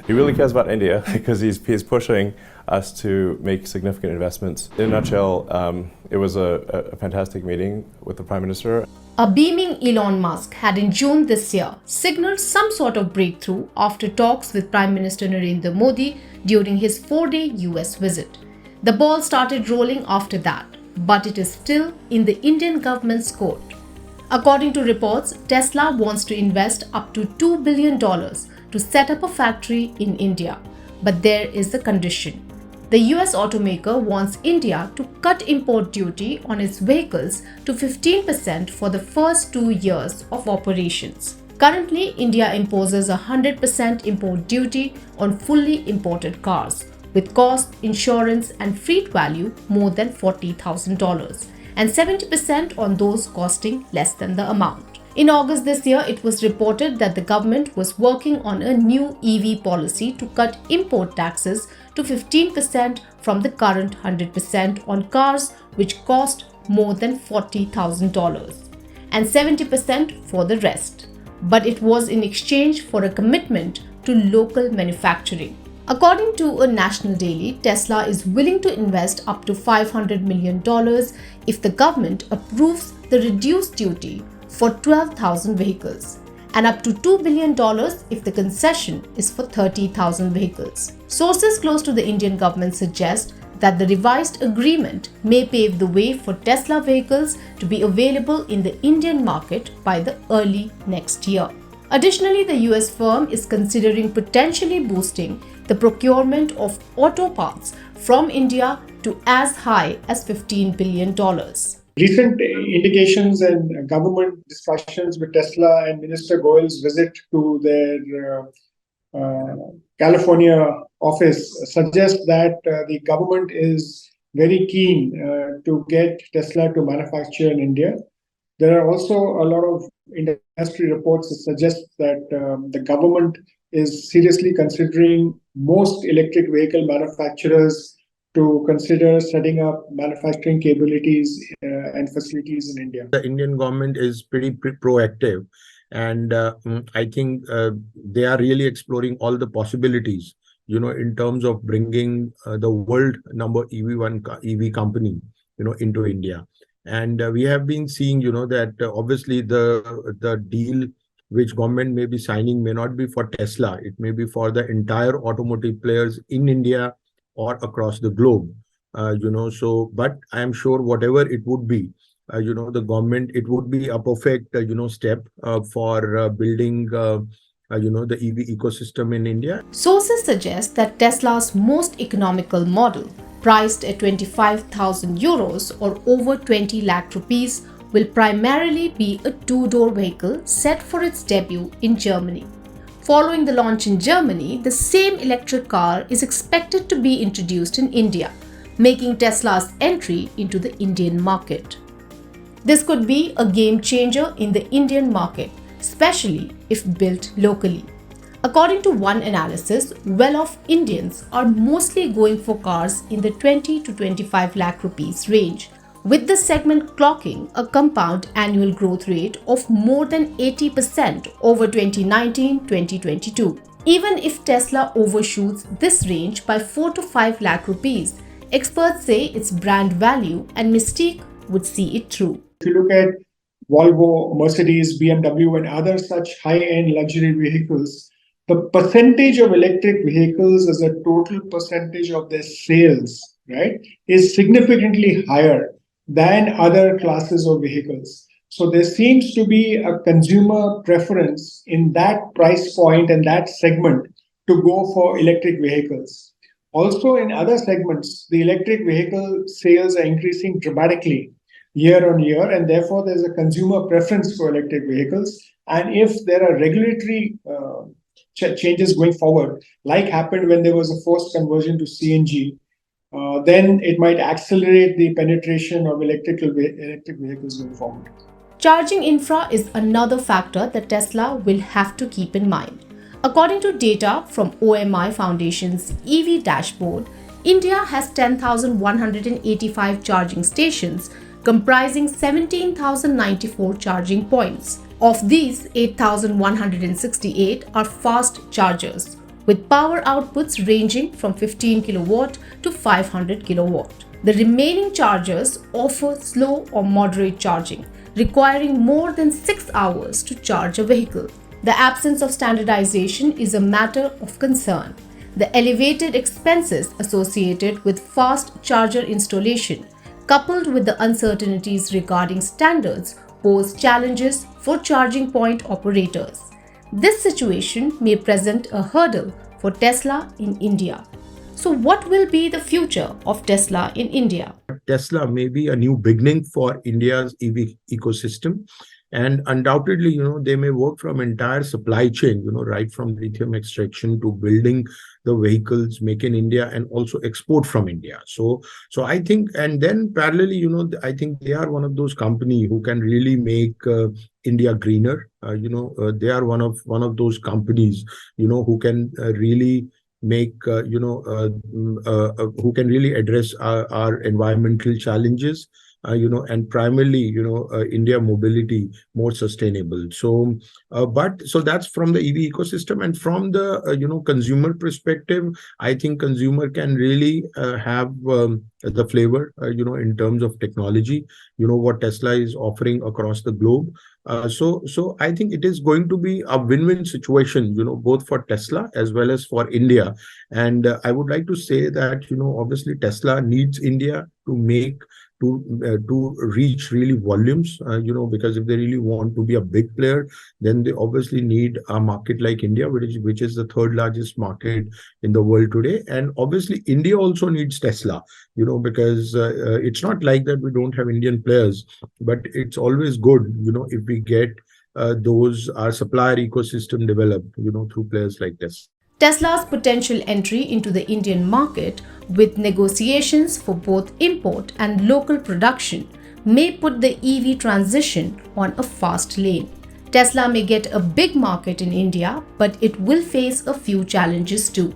He really cares about India because he's pushing us to make significant investments. In a nutshell, it was a fantastic meeting with the Prime Minister. A beaming Elon Musk had in June this year signaled some sort of breakthrough after talks with Prime Minister Narendra Modi during his 4-day US visit. The ball started rolling after that, but it is still in the Indian government's court. According to reports, Tesla wants to invest up to $2 billion to set up a factory in India. But there is a condition. The US automaker wants India to cut import duty on its vehicles to 15% for the first 2 years of operations. Currently, India imposes a 100% import duty on fully imported cars, with cost, insurance and freight value more than $40,000, and 70% on those costing less than the amount. In August this year, it was reported that the government was working on a new EV policy to cut import taxes to 15% from the current 100% on cars which cost more than $40,000 and 70% for the rest. But it was in exchange for a commitment to local manufacturing. According to a national daily, Tesla is willing to invest up to $500 million if the government approves the reduced duty for 12,000 vehicles, and up to $2 billion if the concession is for 30,000 vehicles. Sources close to the Indian government suggest that the revised agreement may pave the way for Tesla vehicles to be available in the Indian market by the early next year. Additionally, the US firm is considering potentially boosting the procurement of auto parts from India to as high as $15 billion. Recent indications and government discussions with Tesla and Minister Goyal's visit to their California office suggest that the government is very keen to get Tesla to manufacture in India. There are also a lot of industry reports that suggest that the government is seriously considering most electric vehicle manufacturers to consider setting up manufacturing capabilities and facilities in India. The Indian government is pretty proactive, and I think they are really exploring all the possibilities, in terms of bringing the world number EV company, into India. And we have been seeing, that obviously the deal which government may be signing may not be for Tesla. It may be for the entire automotive players in India or across the globe, but I am sure whatever it would be, the government, it would be a perfect, step for building, the EV ecosystem in India. Sources suggest that Tesla's most economical model, priced at 25,000 euros or over 20 lakh rupees, will primarily be a two-door vehicle set for its debut in Germany. Following the launch in Germany, the same electric car is expected to be introduced in India, making Tesla's entry into the Indian market. This could be a game changer in the Indian market, especially if built locally. According to one analysis, well-off Indians are mostly going for cars in the 20 to 25 lakh rupees range, with the segment clocking a compound annual growth rate of more than 80% over 2019-2022. Even if Tesla overshoots this range by 4 to 5 lakh rupees, experts say its brand value and mystique would see it through. If you look at Volvo, Mercedes, BMW and other such high-end luxury vehicles, the percentage of electric vehicles as a total percentage of their sales, right, is significantly higher than other classes of vehicles. So there seems to be a consumer preference in that price point and that segment to go for electric vehicles. Also in other segments, the electric vehicle sales are increasing dramatically year on year, and therefore there's a consumer preference for electric vehicles. And if there are regulatory changes going forward, like happened when there was a forced conversion to CNG, then it might accelerate the penetration of electric vehicles going forward. Charging infra is another factor that Tesla will have to keep in mind. According to data from OMI Foundation's EV dashboard, India has 10,185 charging stations comprising 17,094 charging points. Of these, 8,168 are fast chargers, with power outputs ranging from 15 kilowatt to 500 kilowatt. The remaining chargers offer slow or moderate charging, requiring more than 6 hours to charge a vehicle. The absence of standardization is a matter of concern. The elevated expenses associated with fast charger installation, coupled with the uncertainties regarding standards, pose challenges for charging point operators. This situation may present a hurdle for Tesla in India. So, what will be the future of Tesla in India? Tesla may be a new beginning for India's EV ecosystem. And undoubtedly, they may work from entire supply chain, right from lithium extraction to building the vehicles, make in India, and also export from India. So I think, and then parallelly, I think they are one of those companies who can really make India greener. They are one of those companies, who can really make who can really address our environmental challenges, and primarily India mobility more sustainable. So that's from the EV ecosystem. And from the consumer perspective, I think consumer can really have the flavor in terms of technology, what Tesla is offering across the globe. So I think it is going to be a win-win situation, both for Tesla as well as for India. And I would like to say that, obviously Tesla needs India to reach really volumes, because if they really want to be a big player, then they obviously need a market like India, which is the third largest market in the world today. And obviously India also needs Tesla, because it's not like that we don't have Indian players, but it's always good, if we get our supplier ecosystem developed, through players like this. Tesla's potential entry into the Indian market, with negotiations for both import and local production, may put the EV transition on a fast lane. Tesla may get a big market in India, but it will face a few challenges too.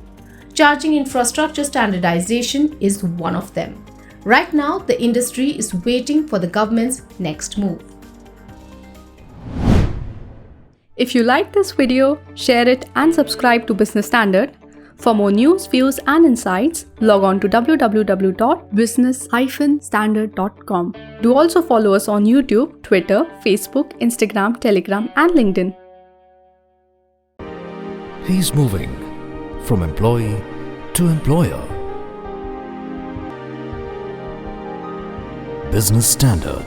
Charging infrastructure standardization is one of them. Right now, the industry is waiting for the government's next move. If you like this video, share it and subscribe to Business Standard. For more news, views and insights, log on to www.business-standard.com. Do also follow us on YouTube, Twitter, Facebook, Instagram, Telegram and LinkedIn. He's moving from employee to employer. Business Standard.